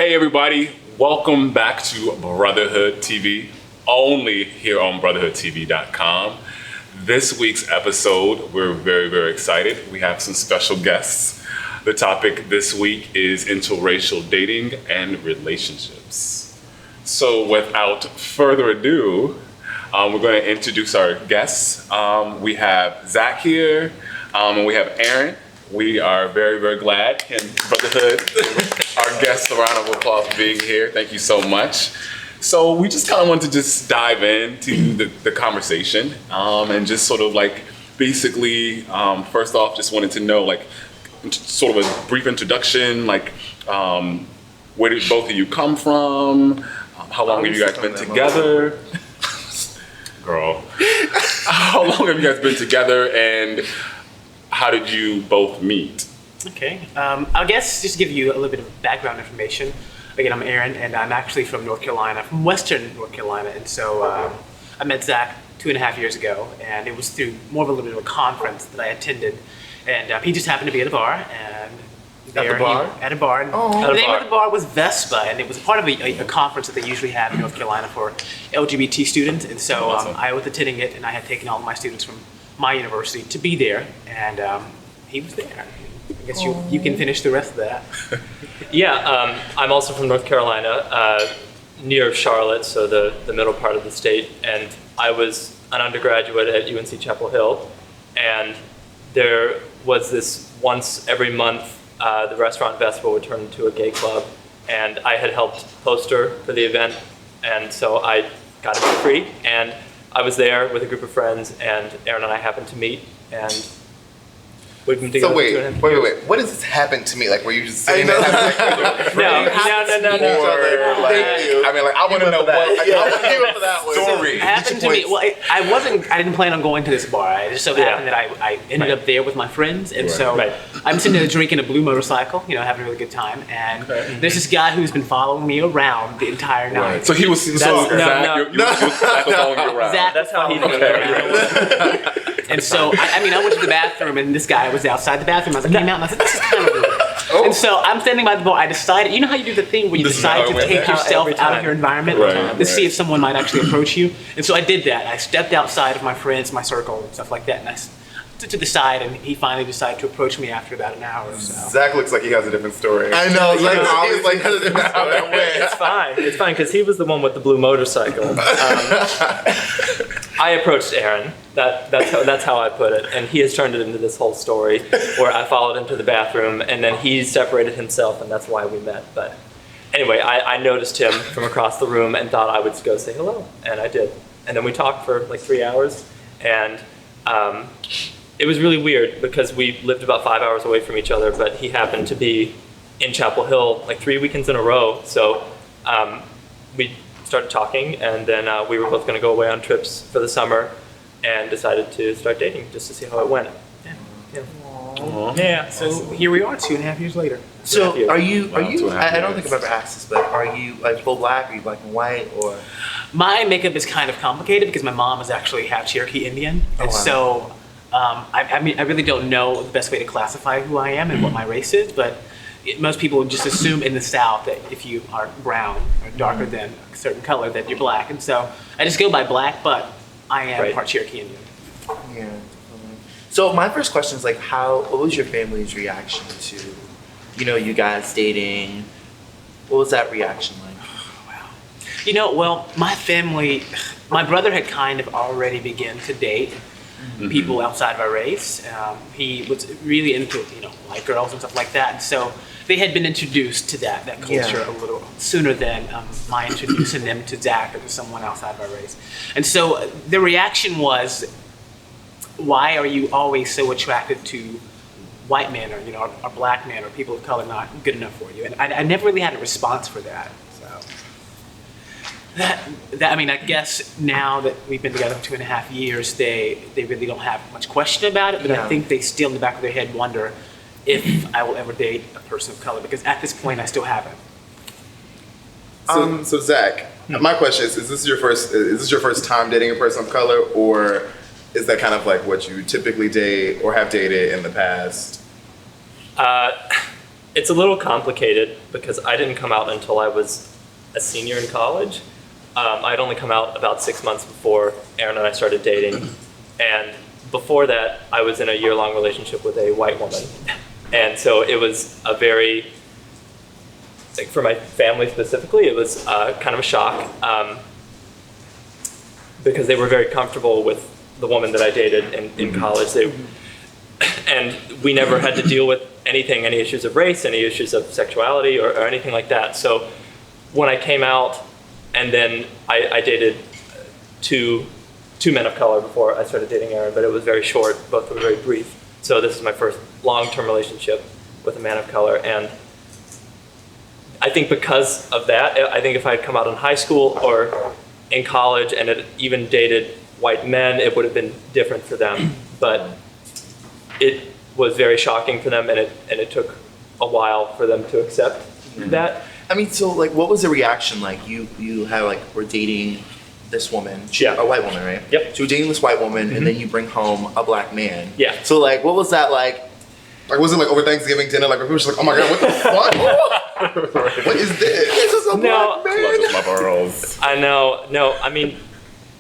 Hey everybody, welcome back to Brotherhood TV, only here on brotherhoodtv.com. This week's episode, we're very excited. We have some special guests. The topic this week is interracial dating and relationships. So without further ado, we're going to introduce our guests. We have Zach here, and we have Aaron. We are very glad and Brotherhood, our guests, a round of applause for being here. Thank you so much. So we just kind of want to just dive into the conversation and just sort of like basically, first off, just wanted to know like sort of a brief introduction, like where did both of you come from? How long have you guys been together? Girl. How long have you guys been together and how did you both meet? Okay, I guess just to give you a little bit of background information. Again, I'm Aaron, and I'm actually from North Carolina, from Western North Carolina, and so I met Zach 2.5 years ago, and it was through more of a little bit of a conference that I attended, and he just happened to be at a bar, and there at the bar? At a bar. And the name of the bar was Vespa, and it was part of a conference that they usually have in North Carolina for LGBT students, and so I was attending it, and I had taken all of my students from my university to be there, and he was there. I guess you can finish the rest of that. Yeah, I'm also from North Carolina, near Charlotte, so the middle part of the state, and I was an undergraduate at UNC Chapel Hill, and there was this once every month, the restaurant Vespa would turn into a gay club, and I had helped poster for the event, and so I got it for free, and I was there with a group of friends, and Aaron and I happened to meet, and we've been together. So wait. What does this happen to me? Like, were you just saying that? No. I mean, like, I want to know what. I want to hear for that one. Story. It happened to me. Well, I didn't plan on going to this bar. It just so happened that I ended up there with my friends, and so I'm sitting there drinking a blue motorcycle, having a really good time, and there's this guy who's been following me around the entire night. Right. So he was Zach was following you around. Zach That's how he knew around. And so, I went to the bathroom, and this guy was outside the bathroom. I came out, and I said, this is kind of weird. And so, I'm standing by the bar. I decided, you know how you do the thing where you decide to take yourself out of your environment to see if someone might actually approach you? And so, I did that. I stepped outside of my friends, my circle, and stuff like that, and I stood to the side, and he finally decided to approach me after about an hour or so. Zach looks like he has a different story. I know. Zach always like has a different story. It's fine, because he was the one with the blue motorcycle. I approached Aaron. That's how I put it, and he has turned it into this whole story where I followed him to the bathroom, and then he separated himself, and that's why we met. But anyway, I noticed him from across the room and thought I would go say hello, and I did. And then we talked for like 3 hours, and it was really weird because we lived about 5 hours away from each other, but he happened to be in Chapel Hill like 3 weekends in a row. So we started talking, and then we were both going to go away on trips for the summer and decided to start dating just to see how it went. Yeah, so here we are 2.5 years later. So are you, I don't think I've ever asked this, but are you like full black, are you black and white, or? My makeup is kind of complicated because my mom is actually half Cherokee Indian, and so I really don't know the best way to classify who I am and what my race is, but most people just assume in the South that if you are brown or darker than a certain color that you're black, and so I just go by black, but I am part Cherokee Indian. Yeah. So my first question is like, what was your family's reaction to, you guys dating? What was that reaction like? Wow. Well, my brother had kind of already begun to date people outside of our race. He was really into, white girls and stuff like that. And so they had been introduced to that culture a little sooner than my introducing them to Zach or to someone outside of our race. And so the reaction was, why are you always so attracted to white men or black men or people of color not good enough for you? And I never really had a response for that. I guess now that we've been together for 2.5 years, they really don't have much question about it, but I think they still in the back of their head wonder if I will ever date a person of color, because at this point I still haven't. So Zach, my question is this your first time dating a person of color, or is that kind of like what you typically date or have dated in the past? It's a little complicated because I didn't come out until I was a senior in college. I'd only come out about 6 months before Aaron and I started dating. And before that, I was in a year-long relationship with a white woman. And so it was a very, like for my family specifically, it was kind of a shock because they were very comfortable with the woman that I dated in college. And we never had to deal with anything, any issues of race, any issues of sexuality or anything like that. So when I came out, and then I dated two men of color before I started dating Aaron, but it was very short, both were very brief. So this is my first long-term relationship with a man of color. And I think because of that, I think if I had come out in high school or in college and had even dated white men, it would have been different for them. But it was very shocking for them, and it took a while for them to accept that. I mean, so like, what was the reaction like? You had like, were dating this woman, a white woman, right? Yep. So you're dating this white woman, and then you bring home a black man. Yeah. So like, what was that like? Like, was it like over Thanksgiving dinner? Like, people were just like, oh my God, what the fuck? What is this? This is a No. black man. My girls. I know. No, I mean,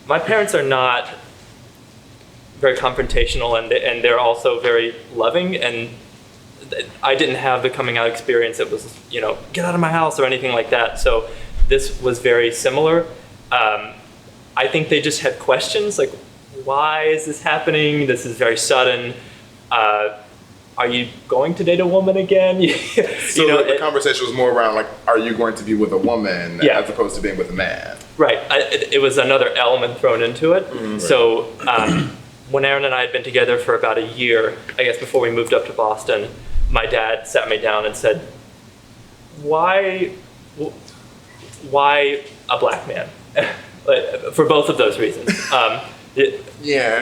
my parents are not very confrontational, and they're also very loving. And I didn't have the coming out experience that was, get out of my house or anything like that. So this was very similar. I think they just had questions like, why is this happening? This is very sudden. Are you going to date a woman again? So the conversation was more around like, are you going to be with a woman as opposed to being with a man? Right. It was another element thrown into it. Mm-hmm. So when Aaron and I had been together for about a year, I guess before we moved up to Boston, my dad sat me down and said, why a black man? For both of those reasons.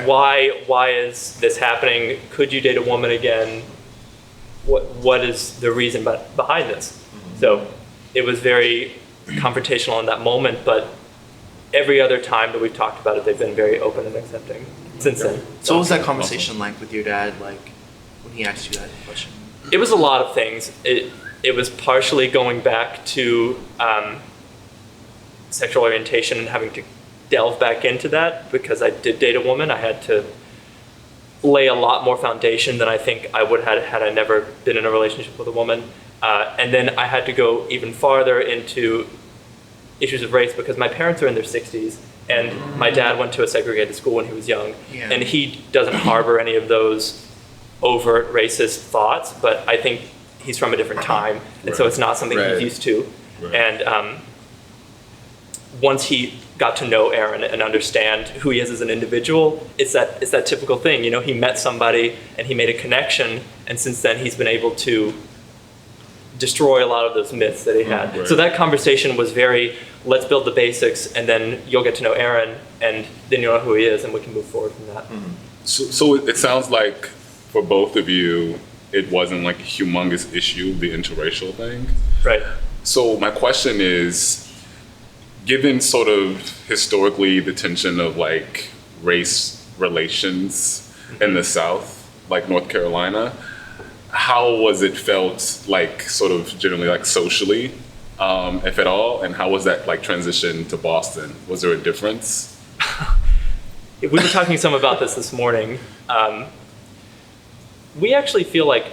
Why is this happening? Could you date a woman again? What is the reason behind this? Mm-hmm. So it was very confrontational in that moment, but every other time that we've talked about it, they've been very open and accepting since then. So what was that conversation like with your dad, like when he asked you that question? It was a lot of things. It was partially going back to sexual orientation and having to delve back into that because I did date a woman. I had to lay a lot more foundation than I think I would have had I never been in a relationship with a woman. And then I had to go even farther into issues of race because my parents are in their 60s and my dad went to a segregated school when he was young. Yeah. And he doesn't harbor any of those overt racist thoughts, but I think he's from a different time. And so it's not something he's used to. Right. And once he got to know Aaron and understand who he is as an individual, it's that typical thing. He met somebody and he made a connection, and since then he's been able to destroy a lot of those myths that he had. Right. So that conversation was very, let's build the basics, and then you'll get to know Aaron, and then you'll know who he is, and we can move forward from that. Mm-hmm. So it sounds like for both of you, it wasn't like a humongous issue, the interracial thing. Right. So my question is, given sort of historically the tension of like race relations in the South, like North Carolina, how was it felt like sort of generally like socially, if at all, and how was that like transition to Boston? Was there a difference? We were talking some about this morning. We actually feel like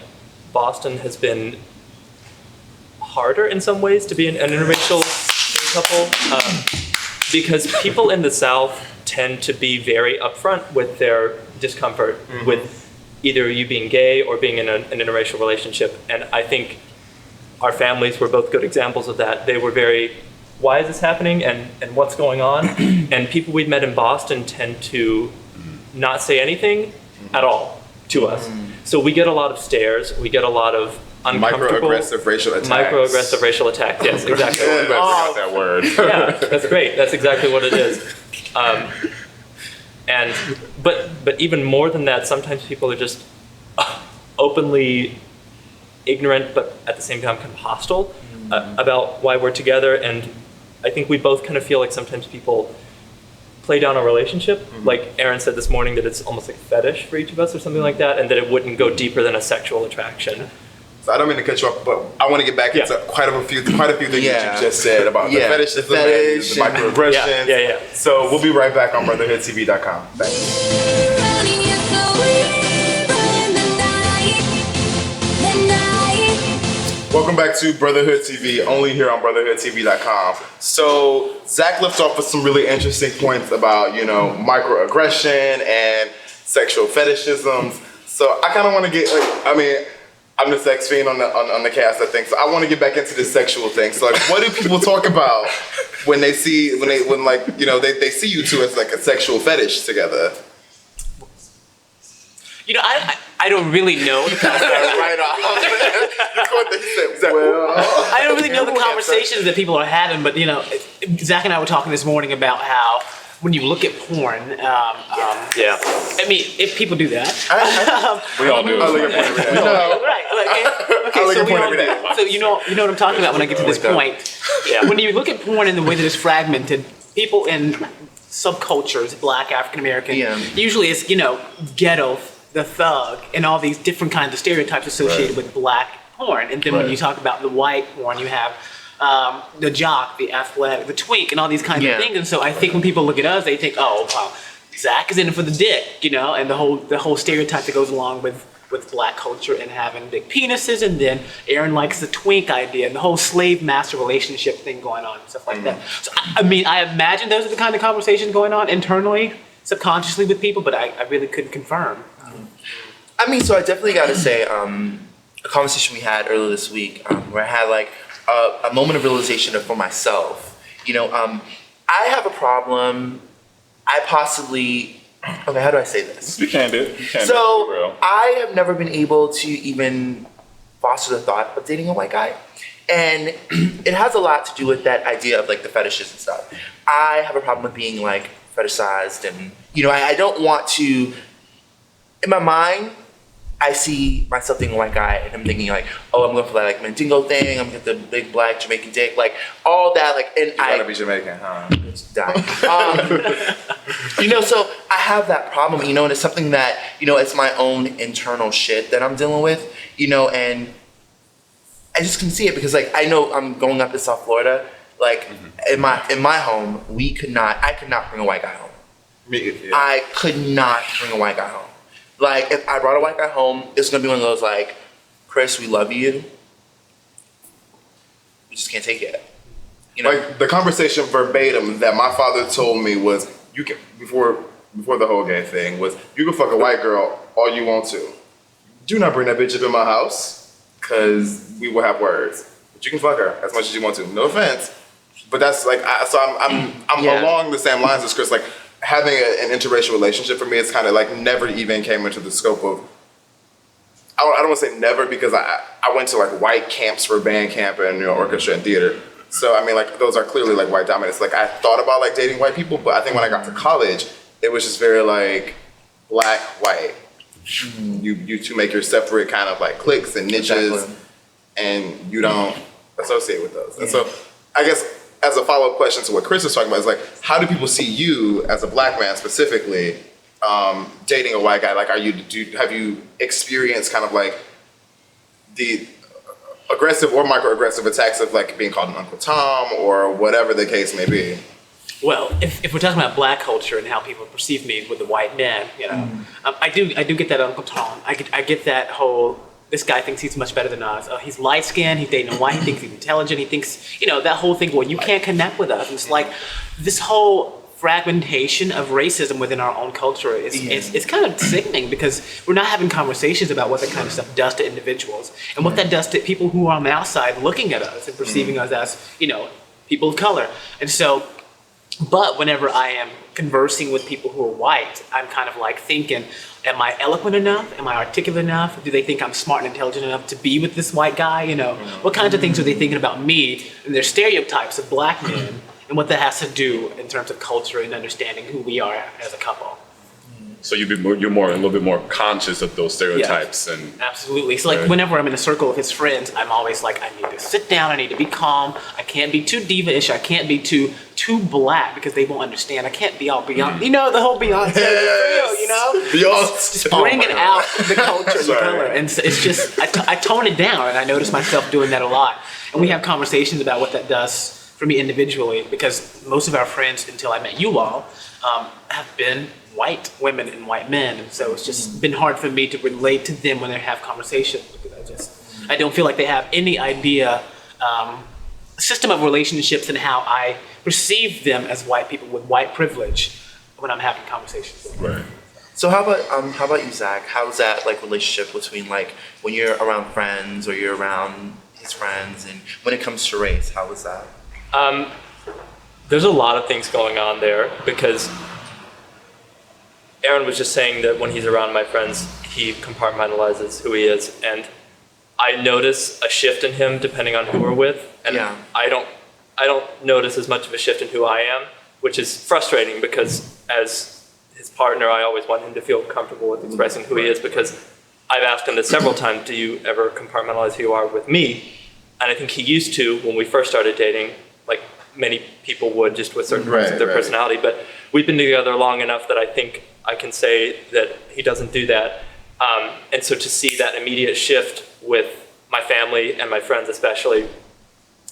Boston has been harder in some ways to be an interracial couple because people in the South tend to be very upfront with their discomfort with either you being gay or being in an interracial relationship. And I think our families were both good examples of that. They were very, why is this happening and what's going on? And people we'd met in Boston tend to not say anything at all to us. So we get a lot of stares, we get a lot of uncomfortable microaggressive racial attacks. Microaggressive racial attacks. Yes, exactly. I got that word. Yeah, that's great. That's exactly what it is. But even more than that, sometimes people are just openly ignorant, but at the same time kind of hostile about why we're together. And I think we both kind of feel like sometimes people play down a relationship. Like Aaron said this morning that it's almost like a fetish for each of us or something like that, and that it wouldn't go deeper than a sexual attraction. So I don't mean to cut you off, but I want to get back into quite a few things that you just said about the fetish, the microaggressions. Yeah. So we'll be right back on BrotherhoodTV.com. Thanks. Welcome back to Brotherhood TV, only here on BrotherhoodTV.com. So Zach left off with some really interesting points about, you know, microaggression and sexual fetishisms. So I kind of want to get, I'm the sex fiend on the cast, I think. So I want to get back into the sexual thing. So like, what do people talk about when they see you two as like a sexual fetish together? You know, I don't really know the Right off. I don't really know the conversations that people are having, but you know, Zach and I were talking this morning about how when you look at porn, I mean, if people do that, We all do. I look at porn every day. right? Okay, I look so at porn every day. So you know what I'm talking about when I get to this point. Yeah. When you look at porn and the way that it's fragmented, people in subcultures, Black, African American, usually it's ghetto, the thug, and all these different kinds of stereotypes associated with Black porn. And then when you talk about the white porn, you have the jock, the athletic, the twink, and all these kinds of things. And so I think when people look at us, they think, oh, wow, Zach is in it for the dick, and the whole stereotype that goes along with Black culture and having big penises, and then Aaron likes the twink idea and the whole slave-master relationship thing going on and stuff like that. So, I mean, I imagine those are the kind of conversations going on internally, subconsciously with people, but I really couldn't confirm. I mean, so I definitely got to say, a conversation we had earlier this week where I had like a moment of realization for myself. I have a problem. How do I say this? You can do. So I have never been able to even foster the thought of dating a white guy. And it has a lot to do with that idea of like the fetishes and stuff. I have a problem with being like fetishized, and I don't want to. In my mind, I see myself dating a white guy, and I'm thinking like, oh, I'm going for that like Mandingo thing. I'm gonna get the big Black Jamaican dick, like all that. Like, and You gotta be Jamaican, huh? Die. So I have that problem, and it's something that it's my own internal shit that I'm dealing with, and I just can see it because like I know I'm going up to South Florida, like in my home, I could not bring a white guy home. I could not bring a white guy home. Like, if I brought a white guy home, it's going to be one of those, like, Chris, we love you. We just can't take it. Like, the conversation verbatim that my father told me was, before the whole gay thing, was, you can fuck a white girl all you want to. Do not bring that bitch up in my house, because we will have words. But you can fuck her as much as you want to. No offense. But that's, like, I'm along the same lines as Chris, like, having an interracial relationship for me, it's kind of like never even came into the scope of, I don't want to say never, because I went to like white camps for band camp and orchestra and theater. So I mean, like those are clearly like white dominance. Like I thought about like dating white people, but I think when I got to college, it was just very like Black, white. You two make your separate kind of like cliques and niches, and you don't associate with those. And so I guess, as a follow-up question to what Chris was talking about, is like, how do people see you as a Black man specifically dating a white guy? Like, have you experienced kind of like the aggressive or microaggressive attacks of like being called an Uncle Tom or whatever the case may be? Well, if we're talking about Black culture and how people perceive me with the white men, I do get that Uncle Tom. I get that whole, this guy thinks he's much better than us. He's light skinned, he's dating a white, he thinks he's intelligent, he thinks, that whole thing where you can't connect with us. And it's like this whole fragmentation of racism within our own culture is kind of sickening, because we're not having conversations about what that kind of stuff does to individuals and what that does to people who are on the outside looking at us and perceiving us as, people of color. And so, but whenever I am conversing with people who are white, I'm kind of like thinking, am I eloquent enough? Am I articulate enough? Do they think I'm smart and intelligent enough to be with this white guy? What kinds of things are they thinking about me and their stereotypes of Black men and what that has to do in terms of culture and understanding who we are as a couple? So you're a little bit more conscious of those stereotypes and Absolutely. So like Right. whenever I'm in a circle of his friends, I'm always like, I need to sit down, I need to be calm, I can't be too diva-ish, I can't be too black because they won't understand. I can't be all Beyonce, you know, the whole Beyonce feel, you know? Beyonce. Just bringing out the culture and the Sorry. color. And so it's just, I tone it down, and I notice myself doing that a lot. And we have conversations about what that does for me individually, because most of our friends, until I met you all, have been white women and white men, and so it's just been hard for me to relate to them when they have conversations, because I don't feel like they have any idea system of relationships and how I perceive them as white people with white privilege when I'm having conversations. right. So how about you, Zach? How's that like relationship between like when you're around friends or you're around his friends, and when it comes to race, how is that? There's a lot of things going on there, because Aaron was just saying that when he's around my friends, he compartmentalizes who he is, and I notice a shift in him depending on who we're with, and Yeah. I don't notice as much of a shift in who I am, which is frustrating, because as his partner, I always want him to feel comfortable with expressing who he is, because I've asked him this several times, do you ever compartmentalize who you are with me? And I think he used to when we first started dating, like many people would, just with certain parts of their Right. personality. But we've been together long enough that I think I can say that he doesn't do that. And so to see that immediate shift with my family and my friends especially,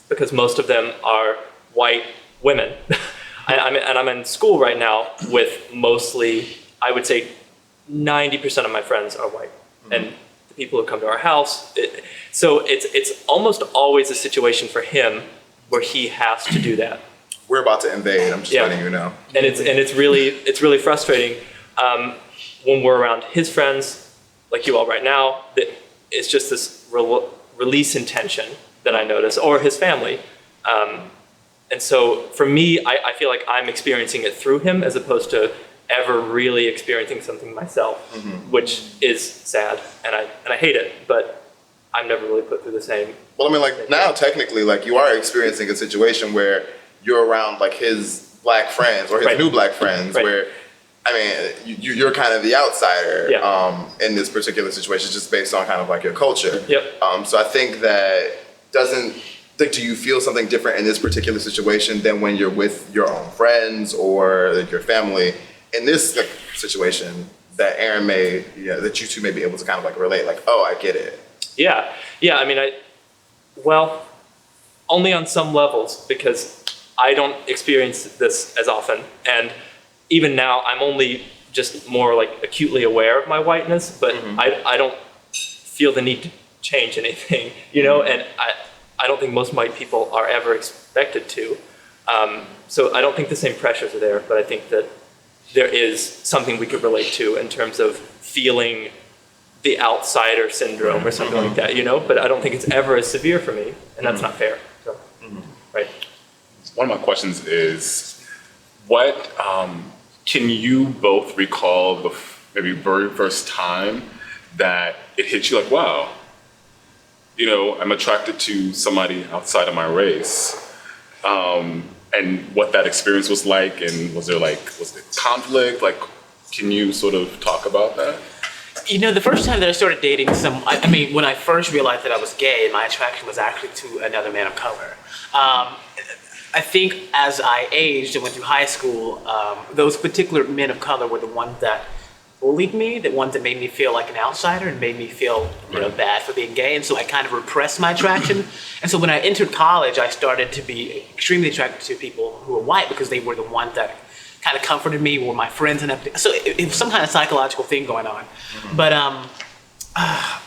because most of them are white women. I'm in school right now with mostly, I would say 90% of my friends are white. And the people who come to our house, so it's almost always a situation for him where he has to do that. We're about to invade. I'm just Yeah. letting you know. And it's really frustrating when we're around his friends, like you all right now. That it's just this release in tension that I notice, or his family. And so for me, I feel like I'm experiencing it through him as opposed to ever really experiencing something myself, which is sad, and I hate it. But I've never really put through the same. Well, I mean, like now, technically, like you are experiencing a situation where you're around like his black friends or his Right. new black friends, Right. where, I mean, you're kind of the outsider Yeah. in this particular situation, just based on kind of like your culture. Yep. So I think that do you feel something different in this particular situation than when you're with your own friends or like your family? In this like, situation, that Aaron that you two may be able to kind of like relate, like, oh, I get it. Yeah. I mean, well, only on some levels, because I don't experience this as often. And even now, I'm only just more like acutely aware of my whiteness, but I don't feel the need to change anything, you know? And I don't think most white people are ever expected to. So I don't think the same pressures are there, but I think that there is something we could relate to in terms of feeling the outsider syndrome or something like that, you know? But I don't think it's ever as severe for me, and that's not fair. So, right. One of my questions is, what can you both recall the maybe very first time that it hit you like, wow, you know, I'm attracted to somebody outside of my race, and what that experience was like, and was there conflict? Like, can you sort of talk about that? You know, the first time that I started dating I mean, when I first realized that I was gay, my attraction was actually to another man of color. I think as I aged and went through high school, those particular men of color were the ones that bullied me, the ones that made me feel like an outsider and made me feel bad for being gay. And so I kind of repressed my attraction. And so when I entered college, I started to be extremely attracted to people who were white, because they were the ones that kind of comforted me, were my friends and everything. So it was some kind of psychological thing going on. But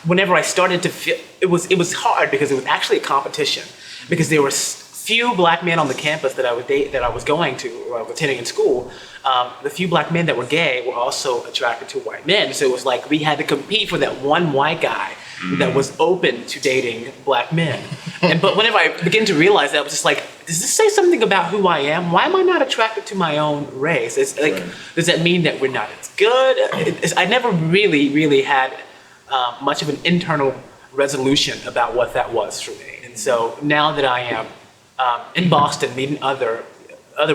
whenever I started to feel, it was hard, because it was actually a competition, because there were few black men on the campus that I was going to, or I was attending in school. The few black men that were gay were also attracted to white men. So it was like we had to compete for that one white guy that was open to dating black men. But whenever I began to realize that, I was just like, does this say something about who I am? Why am I not attracted to my own race? It's like, does that mean that we're not as good? I never really had much of an internal resolution about what that was for me. And so now that I am in Boston, meeting other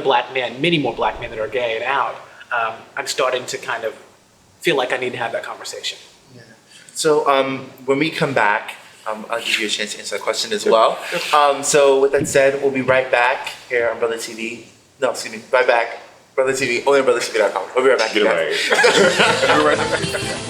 black men, many more black men that are gay and out, I'm starting to kind of feel like I need to have that conversation. So when we come back, I'll give you a chance to answer that question as well. So with that said, we'll be right back here on Brother TV. No, excuse me, right back. Brother TV, only on BrotherTV.com. We'll be right back. Get guys. away. You're right.